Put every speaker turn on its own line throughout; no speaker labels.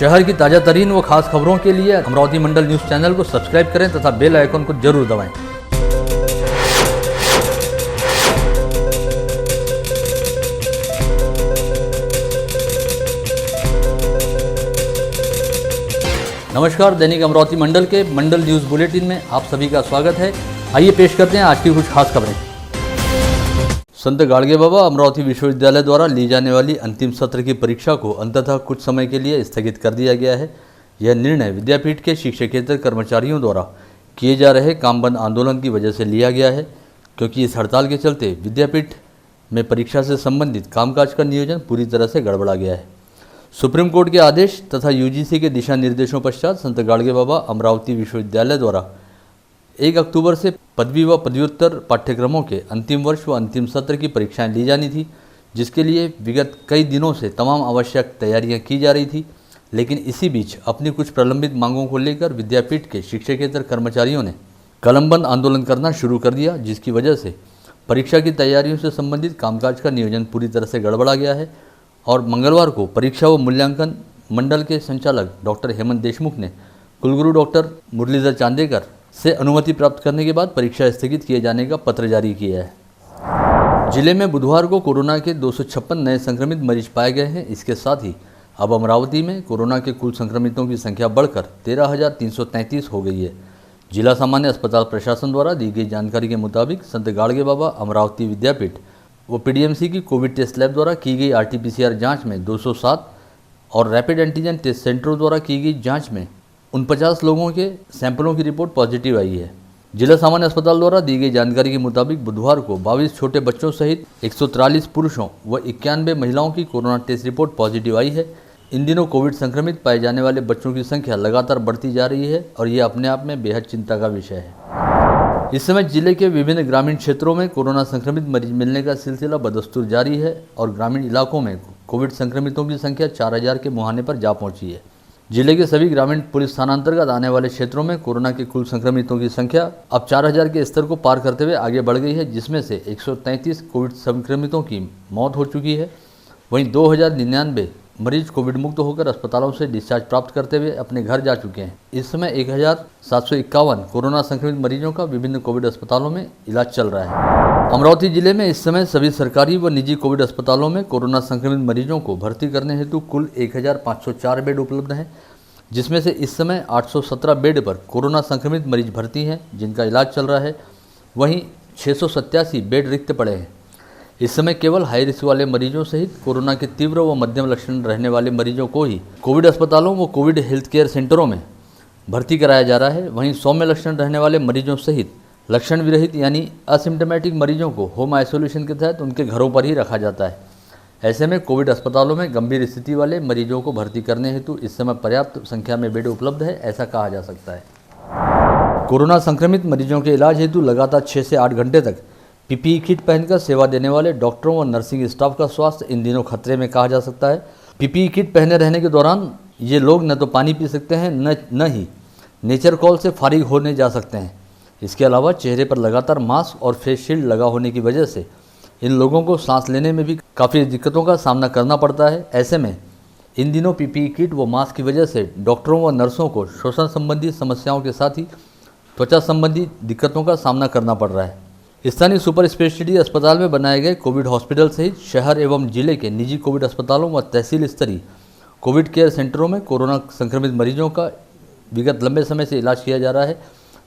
शहर की ताज़ा तरीन व खास खबरों के लिए अमरावती मंडल न्यूज़ चैनल को सब्सक्राइब करें तथा बेल आइकन को जरूर दबाएं। नमस्कार, दैनिक अमरावती मंडल के मंडल न्यूज़ बुलेटिन में आप सभी का स्वागत है। आइए पेश करते हैं आज की कुछ खास खबरें। संत गाड़गे बाबा अमरावती विश्वविद्यालय द्वारा ली जाने वाली अंतिम सत्र की परीक्षा को अंततः कुछ समय के लिए स्थगित कर दिया गया है। यह निर्णय विद्यापीठ के शिक्षकेतर कर्मचारियों द्वारा किए जा रहे काम बंद आंदोलन की वजह से लिया गया है, क्योंकि इस हड़ताल के चलते विद्यापीठ में परीक्षा से संबंधित कामकाज का नियोजन पूरी तरह से गड़बड़ा गया है। सुप्रीम कोर्ट के आदेश तथा यूजीसी के दिशा निर्देशों पश्चात संत गाड़गे बाबा अमरावती विश्वविद्यालय द्वारा 1 अक्टूबर से पदवी व पदव्युत्तर पाठ्यक्रमों के अंतिम वर्ष व अंतिम सत्र की परीक्षाएं ली जानी थी, जिसके लिए विगत कई दिनों से तमाम आवश्यक तैयारियां की जा रही थी। लेकिन इसी बीच अपनी कुछ प्रलंबित मांगों को लेकर विद्यापीठ के शिक्षकेतर कर्मचारियों ने कलमबंद आंदोलन करना शुरू कर दिया, जिसकी वजह से परीक्षा की तैयारियों से संबंधित कामकाज का नियोजन पूरी तरह से गड़बड़ा गया है। और मंगलवार को परीक्षा व मूल्यांकन मंडल के संचालक डॉक्टर हेमंत देशमुख ने कुलगुरु डॉक्टर मुरलीधर चांदेकर से अनुमति प्राप्त करने के बाद परीक्षा स्थगित किए जाने का पत्र जारी किया है। जिले में बुधवार को कोरोना के 256 नए संक्रमित मरीज पाए गए हैं। इसके साथ ही अब अमरावती में कोरोना के कुल संक्रमितों की संख्या बढ़कर 13,333 हो गई है। जिला सामान्य अस्पताल प्रशासन द्वारा दी गई जानकारी के मुताबिक संत गाड़गे बाबा अमरावती विद्यापीठ वो पीडीएमसी की कोविड टेस्ट लैब द्वारा की गई आरटीपीसीआर जांच में 207 और रैपिड एंटीजन टेस्ट सेंटरों द्वारा की गई जांच में 49 लोगों के सैंपलों की रिपोर्ट पॉजिटिव आई है। जिला सामान्य अस्पताल द्वारा दी गई जानकारी के मुताबिक बुधवार को 22 छोटे बच्चों सहित 143 पुरुषों व 91 महिलाओं की कोरोना टेस्ट रिपोर्ट पॉजिटिव आई है। इन दिनों कोविड संक्रमित पाए जाने वाले बच्चों की संख्या लगातार बढ़ती जा रही है और ये अपने आप में बेहद चिंता का विषय है। इस समय जिले के विभिन्न ग्रामीण क्षेत्रों में कोरोना संक्रमित मरीज मिलने का सिलसिला बदस्तूर जारी है और ग्रामीण इलाकों में कोविड संक्रमितों की संख्या 4000 के मुहाने पर जा पहुंची है। जिले के सभी ग्रामीण पुलिस थानांतर्गत आने वाले क्षेत्रों में कोरोना के कुल संक्रमितों की संख्या अब 4000 के स्तर को पार करते हुए आगे बढ़ गई है, जिसमें से 133 कोविड संक्रमितों की मौत हो चुकी है। वहीं 2099 मरीज कोविड मुक्त होकर अस्पतालों से डिस्चार्ज प्राप्त करते हुए अपने घर जा चुके हैं। इस समय 1751 कोरोना संक्रमित मरीजों का विभिन्न कोविड अस्पतालों में इलाज चल रहा है। अमरावती जिले में इस समय सभी सरकारी व निजी कोविड अस्पतालों में कोरोना संक्रमित मरीजों को भर्ती करने हेतु कुल 1504 बेड उपलब्ध हैं, जिसमें से इस समय 817 बेड पर कोरोना संक्रमित मरीज भर्ती हैं जिनका इलाज चल रहा है। वहीं 687 बेड रिक्त पड़े हैं। इस समय केवल हाई रिस्क वाले मरीजों सहित कोरोना के तीव्र व मध्यम लक्षण रहने वाले मरीजों को ही कोविड अस्पतालों व कोविड हेल्थ केयर सेंटरों में भर्ती कराया जा रहा है। वहीं सौम्य लक्षण रहने वाले मरीजों सहित लक्षण विरहित यानी असिम्टोमेटिक मरीजों को होम आइसोलेशन के तहत उनके घरों पर ही रखा जाता है। ऐसे में कोविड अस्पतालों में गंभीर स्थिति वाले मरीजों को भर्ती करने हेतु इस समय पर्याप्त संख्या में बेड उपलब्ध है, ऐसा कहा जा सकता है। कोरोना संक्रमित मरीजों के इलाज हेतु लगातार 6 से 8 घंटे तक पीपीई किट पहनकर सेवा देने वाले डॉक्टरों व नर्सिंग स्टाफ का स्वास्थ्य इन दिनों खतरे में कहा जा सकता है। पीपीई किट पहने रहने के दौरान ये लोग न तो पानी पी सकते हैं न ही नेचर कॉल से फारिग होने जा सकते हैं। इसके अलावा चेहरे पर लगातार मास्क और फेस शील्ड लगा होने की वजह से इन लोगों को सांस लेने में भी काफ़ी दिक्कतों का सामना करना पड़ता है। ऐसे में इन दिनों पीपीई किट व मास्क की वजह से डॉक्टरों व नर्सों को श्वसन संबंधी समस्याओं के साथ ही त्वचा संबंधी दिक्कतों का सामना करना पड़ रहा है। स्थानीय सुपर स्पेशलिटी अस्पताल में बनाए गए कोविड हॉस्पिटल सहित शहर एवं जिले के निजी कोविड अस्पतालों व तहसील स्तरीय कोविड केयर सेंटरों में कोरोना संक्रमित मरीजों का विगत लंबे समय से इलाज किया जा रहा है,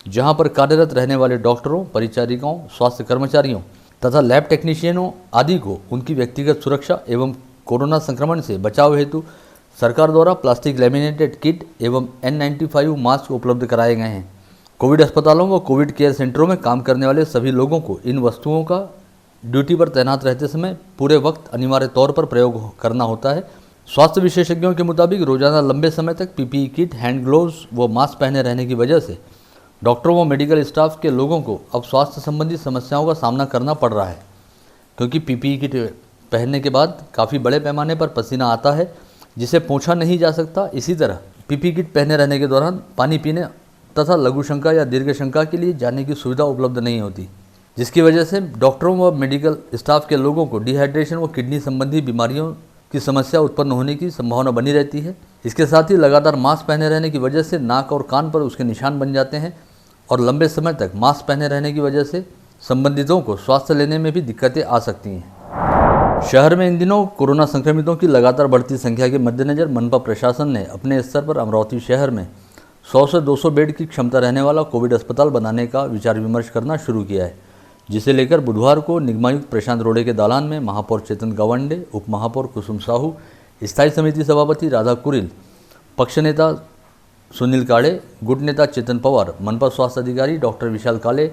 जहां पर कार्यरत रहने वाले डॉक्टरों, परिचारिकाओं, स्वास्थ्य कर्मचारियों तथा लैब टेक्नीशियनों आदि को उनकी व्यक्तिगत सुरक्षा एवं कोरोना संक्रमण से बचाव हेतु सरकार द्वारा प्लास्टिक लैमिनेटेड किट एवं N95 मास्क उपलब्ध कराए गए हैं। कोविड अस्पतालों व कोविड केयर सेंटरों में काम करने वाले सभी लोगों को इन वस्तुओं का ड्यूटी पर तैनात रहते समय पूरे वक्त अनिवार्य तौर पर प्रयोग करना होता है। स्वास्थ्य विशेषज्ञों के मुताबिक रोजाना लंबे समय तक पीपीई किट, हैंड ग्लोव्स व मास्क पहने रहने की वजह से डॉक्टरों व मेडिकल स्टाफ के लोगों को अब स्वास्थ्य संबंधी समस्याओं का सामना करना पड़ रहा है, क्योंकि पीपीई किट पहनने के बाद काफ़ी बड़े पैमाने पर पसीना आता है जिसे पोंछा नहीं जा सकता। इसी तरह पीपीई किट पहने रहने के दौरान पानी पीने तथा लघु शंका या दीर्घ शंका के लिए जाने की सुविधा उपलब्ध नहीं होती, जिसकी वजह से डॉक्टरों व मेडिकल स्टाफ के लोगों को डिहाइड्रेशन व किडनी संबंधी बीमारियों की समस्या उत्पन्न होने की संभावना बनी रहती है। इसके साथ ही लगातार मास्क पहने रहने की वजह से नाक और कान पर उसके निशान बन जाते हैं और लंबे समय तक मास्क पहने रहने की वजह से संबंधितों को स्वास्थ्य लेने में भी दिक्कतें आ सकती हैं। शहर में इन दिनों कोरोना संक्रमितों की लगातार बढ़ती संख्या के मद्देनज़र मनपा प्रशासन ने अपने स्तर पर अमरावती शहर में 100 से 200 बेड की क्षमता रहने वाला कोविड अस्पताल बनाने का विचार विमर्श करना शुरू किया है, जिसे लेकर बुधवार को निगमायुक्त प्रशांत रोड़े के दालान में महापौर चेतन गावंडे, उप महापौर कुसुम साहू, स्थायी समिति सभापति राधा कुरिल, पक्ष नेता सुनील काड़े, गुट नेता चेतन पवार, मनपा स्वास्थ्य अधिकारी डॉक्टर विशाल काले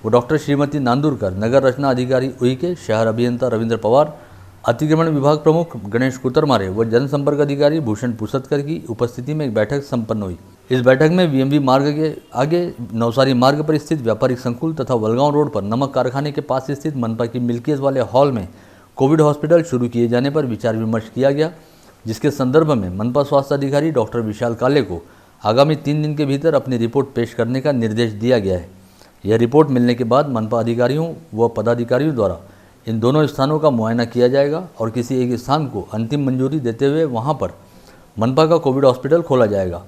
व डॉक्टर श्रीमती नांदुरकर, नगर रचना अधिकारी उइके, शहर अभियंता रविंद्र पवार, अतिक्रमण विभाग प्रमुख गणेश कुतरमारे व जनसंपर्क अधिकारी भूषण पुसतकर की उपस्थिति में एक बैठक संपन्न हुई। इस बैठक में वीएमवी मार्ग के आगे नवसारी मार्ग पर स्थित व्यापारिक संकुल तथा वलगांव रोड पर नमक कारखाने के पास स्थित मनपा की मिल्कियत वाले हॉल में कोविड हॉस्पिटल शुरू किए जाने पर विचार विमर्श किया गया, जिसके संदर्भ में मनपा स्वास्थ्य अधिकारी डॉक्टर विशाल काले को आगामी 3 दिन के भीतर अपनी रिपोर्ट पेश करने का निर्देश दिया गया है। यह रिपोर्ट मिलने के बाद मनपा अधिकारियों व पदाधिकारियों द्वारा इन दोनों स्थानों का मुआयना किया जाएगा और किसी एक स्थान को अंतिम मंजूरी देते हुए वहां पर मनपा का कोविड हॉस्पिटल खोला जाएगा।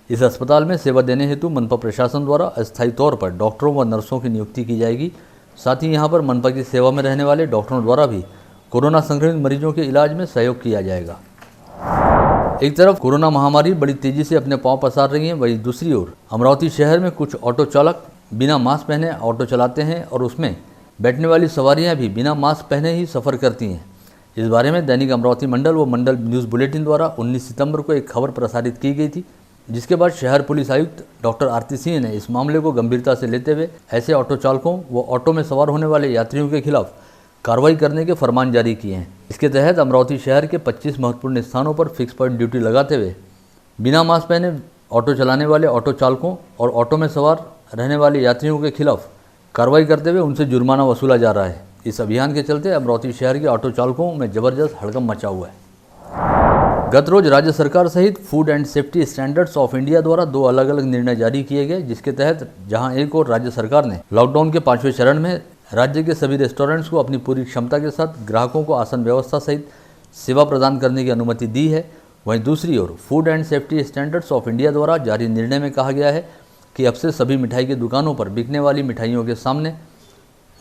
इस अस्पताल में सेवा देने हेतु मनपा प्रशासन द्वारा अस्थायी तौर पर डॉक्टरों व नर्सों की नियुक्ति की जाएगी। साथ ही यहाँ पर मनपा की सेवा में रहने वाले डॉक्टरों द्वारा भी कोरोना संक्रमित मरीजों के इलाज में सहयोग किया जाएगा। एक तरफ कोरोना महामारी बड़ी तेजी से अपने पांव पसार रही है, वहीं दूसरी ओर अमरावती शहर में कुछ ऑटो चालक बिना मास्क पहने ऑटो चलाते हैं और उसमें बैठने वाली सवारियां भी बिना मास्क पहने ही सफ़र करती हैं। इस बारे में दैनिक अमरावती मंडल व मंडल न्यूज़ बुलेटिन द्वारा 19 सितंबर को एक खबर प्रसारित की गई थी, जिसके बाद शहर पुलिस आयुक्त डॉक्टर आरती सिंह ने इस मामले को गंभीरता से लेते हुए ऐसे ऑटो चालकों व ऑटो में सवार होने वाले यात्रियों के खिलाफ कार्रवाई करने के फरमान जारी किए हैं। इसके तहत अमरावती शहर के 25 महत्वपूर्ण स्थानों पर फिक्स पॉइंट ड्यूटी लगाते हुए बिना मास्क पहने ऑटो चलाने वाले ऑटो चालकों और ऑटो में सवार रहने वाले यात्रियों के खिलाफ कार्रवाई करते हुए उनसे जुर्माना वसूला जा रहा है। इस अभियान के चलते अमरावती शहर के ऑटो चालकों में जबरदस्त हड़कंप मचा हुआ है। गत रोज राज्य सरकार सहित food and safety standards of India द्वारा 2 अलग अलग निर्णय जारी किए गए, जिसके तहत जहां एक और राज्य सरकार ने लॉकडाउन के 5वें चरण में राज्य के सभी रेस्टोरेंट्स को अपनी पूरी क्षमता के साथ ग्राहकों को आसन व्यवस्था सहित सेवा प्रदान करने की अनुमति दी है, वहीं दूसरी ओर food and safety standards of India द्वारा जारी निर्णय में कहा गया है कि अब से सभी मिठाई की दुकानों पर बिकने वाली मिठाइयों के सामने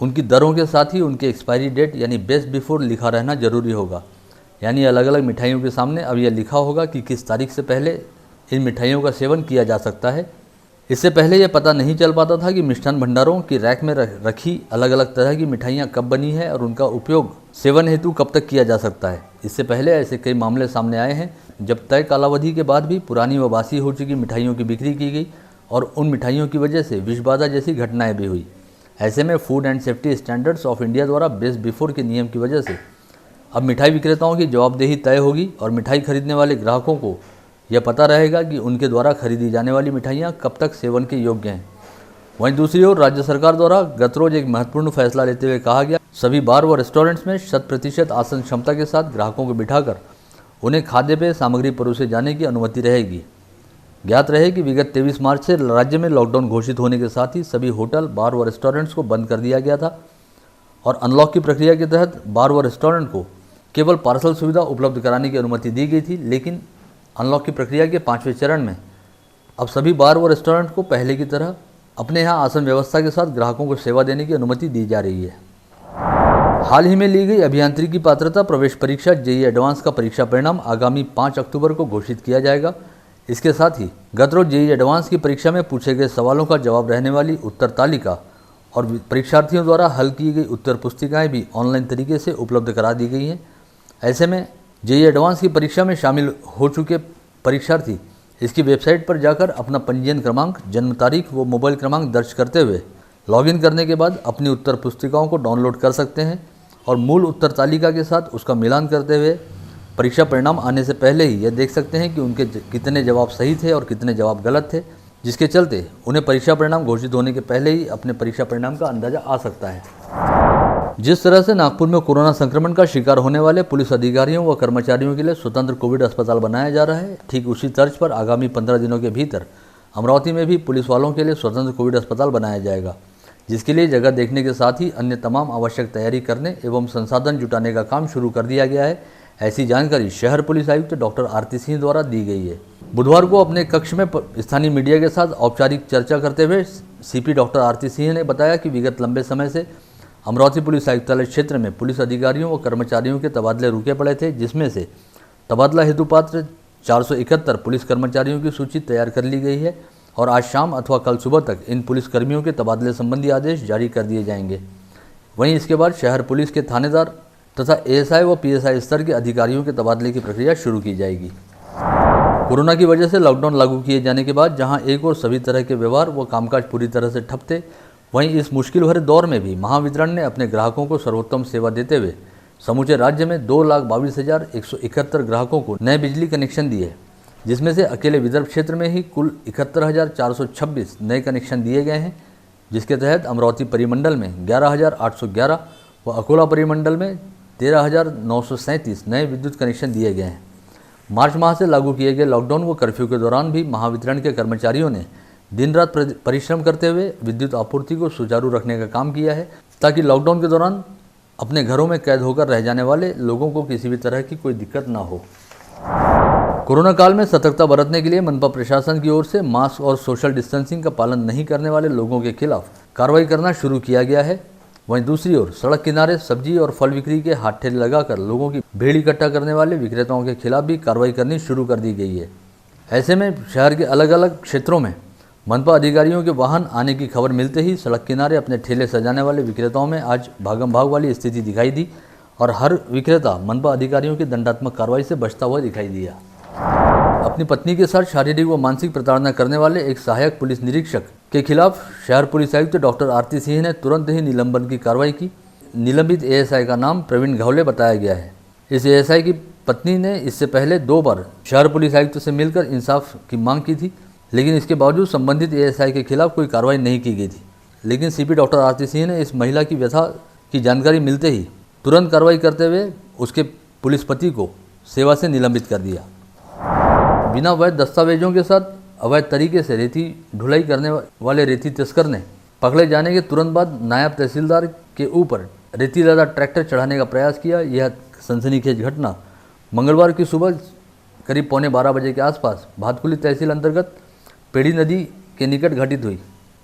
उनकी दरों के साथ ही उनके एक्सपायरी डेट यानी बेस्ट बिफोर लिखा रहना जरूरी होगा। यानी अलग अलग मिठाइयों के सामने अब यह लिखा होगा कि किस तारीख से पहले इन मिठाइयों का सेवन किया जा सकता है। इससे पहले यह पता नहीं चल पाता था कि मिष्ठान भंडारों की रैक में रखी अलग अलग तरह की मिठाइयाँ कब बनी है और उनका उपयोग सेवन हेतु कब तक किया जा सकता है। इससे पहले ऐसे कई मामले सामने आए हैं जब तय कालावधि के बाद भी पुरानी व बासी हो चुकी मिठाइयों की बिक्री की गई और उन मिठाइयों की वजह से विषबाधा जैसी घटनाएं भी हुई। ऐसे में food and safety standards of India द्वारा बेस्ट बिफोर के नियम की वजह से अब मिठाई विक्रेताओं की जवाबदेही तय होगी और मिठाई खरीदने वाले ग्राहकों को यह पता रहेगा कि उनके द्वारा खरीदी जाने वाली मिठाइयाँ कब तक सेवन के योग्य हैं। वहीं दूसरी ओर राज्य सरकार द्वारा गत रोज एक महत्वपूर्ण फैसला लेते हुए कहा गया सभी बार व रेस्टोरेंट्स में 100% आसन क्षमता के साथ ग्राहकों को बिठाकर उन्हें खाद्य पेय सामग्री परोसे जाने की अनुमति रहेगी। ज्ञात रहे कि विगत 23 मार्च से राज्य में लॉकडाउन घोषित होने के साथ ही सभी होटल, बार व रेस्टोरेंट्स को बंद कर दिया गया था और अनलॉक की प्रक्रिया के तहत बार व रेस्टोरेंट को केवल पार्सल सुविधा उपलब्ध कराने की अनुमति दी गई थी। लेकिन अनलॉक की प्रक्रिया के 5वें चरण में अब सभी बार व रेस्टोरेंट को पहले की तरह अपने यहाँ आसन व्यवस्था के साथ ग्राहकों को सेवा देने की अनुमति दी जा रही है। हाल ही में ली गई अभियांत्रिकी पात्रता प्रवेश परीक्षा जेईई एडवांस का परीक्षा परिणाम आगामी 5 अक्टूबर को घोषित किया जाएगा। इसके साथ ही गत रोज जेईई एडवांस की परीक्षा में पूछे गए सवालों का जवाब रहने वाली उत्तर तालिका और परीक्षार्थियों द्वारा हल की गई उत्तर पुस्तिकाएं भी ऑनलाइन तरीके से उपलब्ध करा दी गई हैं। ऐसे में जेईई एडवांस की परीक्षा में शामिल हो चुके परीक्षार्थी इसकी वेबसाइट पर जाकर अपना पंजीयन क्रमांक, जन्म तारीख व मोबाइल क्रमांक दर्ज करते हुए लॉगिन करने के बाद अपनी उत्तर पुस्तिकाओं को डाउनलोड कर सकते हैं और मूल उत्तर तालिका के साथ उसका मिलान करते हुए परीक्षा परिणाम आने से पहले ही यह देख सकते हैं कि उनके कितने जवाब सही थे और कितने जवाब गलत थे, जिसके चलते उन्हें परीक्षा परिणाम घोषित होने के पहले ही अपने परीक्षा परिणाम का अंदाजा आ सकता है। जिस तरह से नागपुर में कोरोना संक्रमण का शिकार होने वाले पुलिस अधिकारियों व कर्मचारियों के लिए स्वतंत्र कोविड अस्पताल बनाया जा रहा है, ठीक उसी तर्ज पर आगामी 15 दिनों के भीतर अमरावती में भी पुलिस वालों के लिए स्वतंत्र कोविड अस्पताल बनाया जाएगा, जिसके लिए जगह देखने के साथ ही अन्य तमाम आवश्यक तैयारी करने एवं संसाधन जुटाने का काम शुरू कर दिया गया है। ऐसी जानकारी शहर पुलिस आयुक्त डॉक्टर आरती सिंह द्वारा दी गई है। बुधवार को अपने कक्ष में स्थानीय मीडिया के साथ औपचारिक चर्चा करते हुए सीपी डॉक्टर आरती सिंह ने बताया कि विगत लंबे समय से अमरावती पुलिस आयुक्तालय क्षेत्र में पुलिस अधिकारियों व कर्मचारियों के तबादले रुके पड़े थे, जिसमें से तबादला हेतु पात्र 471 पुलिस कर्मचारियों की सूची तैयार कर ली गई है और आज शाम अथवा कल सुबह तक इन पुलिस कर्मियों के तबादले संबंधी आदेश जारी कर दिए जाएंगे। वहीं इसके बाद शहर पुलिस के थानेदार तथा एएसआई व पीएसआई स्तर के अधिकारियों के तबादले की प्रक्रिया शुरू की जाएगी। कोरोना की वजह से लॉकडाउन लागू किए जाने के बाद जहां एक और सभी तरह के व्यवहार व कामकाज पूरी तरह से ठप थे, वहीं इस मुश्किल भरे दौर में भी महावितरण ने अपने ग्राहकों को सर्वोत्तम सेवा देते हुए समूचे राज्य में 2,22,171 ग्राहकों को नए बिजली कनेक्शन दिए, जिसमें से अकेले विदर्भ क्षेत्र में ही कुल 71,426 नए कनेक्शन दिए गए हैं, जिसके तहत अमरावती परिमंडल में 11,811 व अकोला परिमंडल में 13,937 नए विद्युत कनेक्शन दिए गए हैं। मार्च माह से लागू किए गए लॉकडाउन व कर्फ्यू के दौरान भी महावितरण के कर्मचारियों ने दिन रात परिश्रम करते हुए विद्युत आपूर्ति को सुचारू रखने का काम किया है, ताकि लॉकडाउन के दौरान अपने घरों में कैद होकर रह जाने वाले लोगों को किसी भी तरह की कोई दिक्कत ना हो। कोरोना काल में सतर्कता बरतने के लिए मनपा प्रशासन की ओर से मास्क और सोशल डिस्टेंसिंग का पालन नहीं करने वाले लोगों के खिलाफ कार्रवाई करना शुरू किया गया है। वहीं दूसरी ओर सड़क किनारे सब्जी और फल बिक्री के हाथ ठेले लगाकर लोगों की भीड़ इकट्ठा करने वाले विक्रेताओं के खिलाफ भी कार्रवाई करनी शुरू कर दी गई है। ऐसे में शहर के अलग अलग क्षेत्रों में मनपा अधिकारियों के वाहन आने की खबर मिलते ही सड़क किनारे अपने ठेले सजाने वाले विक्रेताओं में आज भागम भाग वाली स्थिति दिखाई दी और हर विक्रेता मनपा अधिकारियों की दंडात्मक कार्रवाई से बचता हुआ दिखाई दिया। अपनी पत्नी के साथ शारीरिक व मानसिक प्रताड़ना करने वाले एक सहायक पुलिस निरीक्षक के खिलाफ शहर पुलिस आयुक्त डॉक्टर आरती सिंह ने तुरंत ही निलंबन की कार्रवाई की। निलंबित एएसआई का नाम प्रवीण घवले बताया गया है। इस एएसआई की पत्नी ने इससे पहले 2 बार शहर पुलिस आयुक्त से मिलकर इंसाफ की मांग की थी, लेकिन इसके बावजूद संबंधित एएसआई के खिलाफ कोई कार्रवाई नहीं की गई थी। लेकिन सीपी डॉक्टर आरती सिंह ने इस महिला की व्यथा की जानकारी मिलते ही तुरंत कार्रवाई करते हुए उसके पुलिस पति को सेवा से निलंबित कर दिया। बिना वैध दस्तावेजों के साथ अवैध तरीके से रेती ढुलाई करने वाले रेती तस्कर ने पकड़े जाने के तुरंत बाद नायब तहसीलदार के ऊपर रेती लदा ट्रैक्टर चढ़ाने का प्रयास किया। यह सनसनीखेज घटना मंगलवार की सुबह करीब 11:15 बजे के आसपास भातकुली तहसील अंतर्गत पेड़ी नदी के निकट घटित हुई।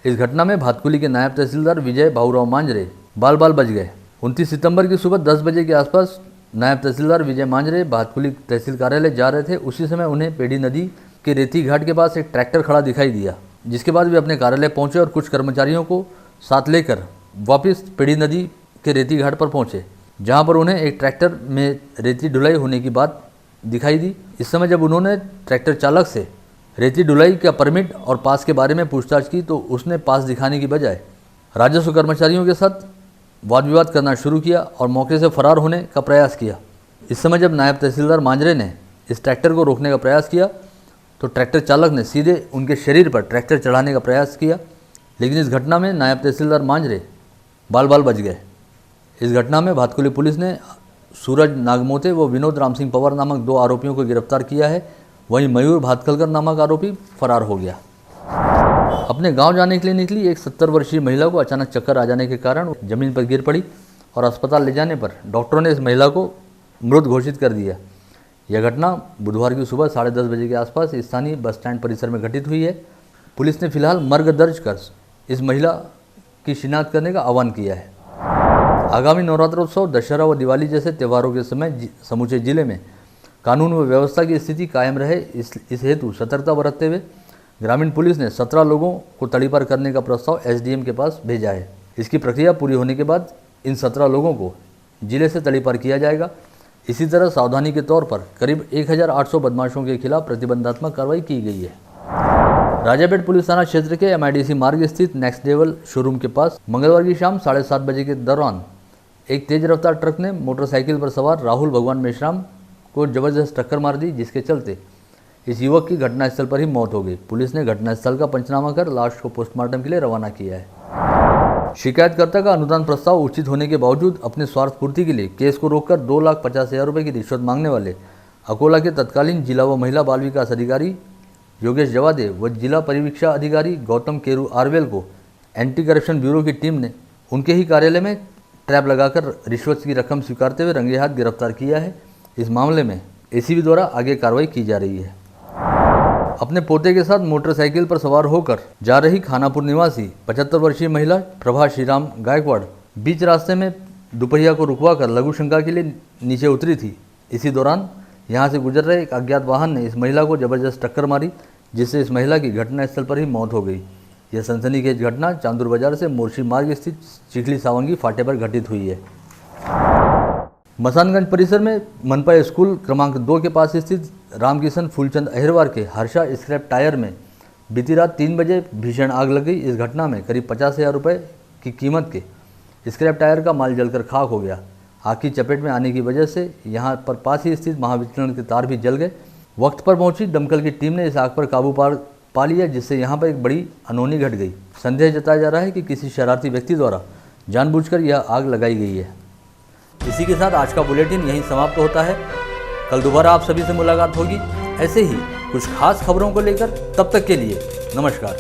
इस घटना में भातकुली के नायब तहसीलदार विजय भाऊराव मांजरे बाल बच गए। 29 सितंबर की सुबह 10 बजे के आसपास नायब तहसीलदार विजय मांजरे भातकुली तहसील कार्यालय जा रहे थे। उसी समय उन्हें पेड़ी नदी के रेती घाट के पास एक ट्रैक्टर खड़ा दिखाई दिया, जिसके बाद वे अपने कार्यालय पहुंचे और कुछ कर्मचारियों को साथ लेकर वापस पेड़ी नदी के रेती घाट पर पहुंचे, जहां पर उन्हें एक ट्रैक्टर में रेती ढुलाई होने की बात दिखाई दी। इस समय जब उन्होंने ट्रैक्टर चालक से रेती ढुलाई का परमिट और पास के बारे में पूछताछ की, तो उसने पास दिखाने की बजाय राजस्व कर्मचारियों के साथ वाद विवाद करना शुरू किया और मौके से फरार होने का प्रयास किया। इस समय जब नायब तहसीलदार मांजरे ने इस ट्रैक्टर को रोकने का प्रयास किया, तो ट्रैक्टर चालक ने सीधे उनके शरीर पर ट्रैक्टर चढ़ाने का प्रयास किया, लेकिन इस घटना में नायब तहसीलदार मांजरे बाल बच गए। इस घटना में भातकुली पुलिस ने सूरज नागमोते व विनोद राम सिंह पवार नामक 2 आरोपियों को गिरफ्तार किया है। वहीं मयूर भातखलकर नामक आरोपी फरार हो गया। अपने गांव जाने के लिए निकली एक 70 वर्षीय महिला को अचानक चक्कर आ जाने के कारण जमीन पर गिर पड़ी और अस्पताल ले जाने पर डॉक्टरों ने इस महिला को मृत घोषित कर दिया। यह घटना बुधवार की सुबह 10:30 बजे के आसपास स्थानीय बस स्टैंड परिसर में घटित हुई है। पुलिस ने फिलहाल मर्ग दर्ज कर इस महिला की शिनाख्त करने का आह्वान किया है। आगामी नवरात्रोत्सव, दशहरा व दिवाली जैसे त्योहारों के समय समूचे जिले में कानून व व्यवस्था की स्थिति कायम रहे, इस हेतु सतर्कता बरतते हुए ग्रामीण पुलिस ने 17 लोगों को तड़ीपार करने का प्रस्ताव एसडीएम के पास भेजा है। इसकी प्रक्रिया पूरी होने के बाद इन 17 लोगों को जिले से तड़ीपार किया जाएगा। इसी तरह सावधानी के तौर पर करीब 1800 बदमाशों के खिलाफ प्रतिबंधात्मक कार्रवाई की गई है। राजापेट पुलिस थाना क्षेत्र के एमआईडीसी मार्ग स्थित नेक्स्ट लेवल शोरूम के पास मंगलवार की शाम 7:30 बजे के दौरान एक तेज रफ्तार ट्रक ने मोटरसाइकिल पर सवार राहुल भगवान मेश्राम को जबरदस्त टक्कर मार दी, जिसके चलते इस युवक की घटनास्थल पर ही मौत हो गई। पुलिस ने घटनास्थल का पंचनामा कर लाश को पोस्टमार्टम के लिए रवाना किया है। शिकायतकर्ता का अनुदान प्रस्ताव उचित होने के बावजूद अपने स्वार्थ पूर्ति के लिए केस को रोककर 2,50,000 रुपये की रिश्वत मांगने वाले अकोला के तत्कालीन जिला व महिला बाल विकास अधिकारी योगेश जवादे व जिला परिवीक्षा अधिकारी गौतम केरू आरवेल को एंटी करप्शन ब्यूरो की टीम ने उनके ही कार्यालय में ट्रैप लगाकर रिश्वत की रकम स्वीकारते हुए रंगे हाथ गिरफ्तार किया है। इस मामले में एसीबी द्वारा आगे कार्रवाई की जा रही है। अपने पोते के साथ मोटरसाइकिल पर सवार होकर जा रही खानापुर निवासी 75 वर्षीय महिला प्रभा श्रीराम गायकवाड़ बीच रास्ते में दोपहिया को रुकवाकर लघु शंका के लिए नीचे उतरी थी। इसी दौरान यहां से गुजर रहे एक अज्ञात वाहन ने इस महिला को जबरदस्त टक्कर मारी, जिससे इस महिला की घटनास्थल पर ही मौत हो गई। यह सनसनीखेज घटना चांदूर बाजार से मोर्शी मार्ग स्थित चिखली सावंगी फाटे पर घटित हुई है। मसानगंज परिसर में मनपा स्कूल क्रमांक 2 के पास स्थित रामकिशन फूलचंद अहिरवार के हर्षा स्क्रैप टायर में बीती रात 3 बजे भीषण आग लग गई। इस घटना में करीब 50,000 रुपये की कीमत के स्क्रैप टायर का माल जलकर खाक हो गया। आग की चपेट में आने की वजह से यहां पर पास ही स्थित महावितरण के तार भी जल गए। वक्त पर पहुंची दमकल की टीम ने इस आग पर काबू पा लिया, जिससे यहां पर एक बड़ी अनहोनी घट गई। संदेह जताया जा रहा है कि किसी शरारती व्यक्ति द्वारा जानबूझकर यह आग लगाई गई है। इसी के साथ आज का बुलेटिन यहीं समाप्त होता है। कल दोबारा आप सभी से मुलाकात होगी ऐसे ही कुछ खास खबरों को लेकर। तब तक के लिए नमस्कार।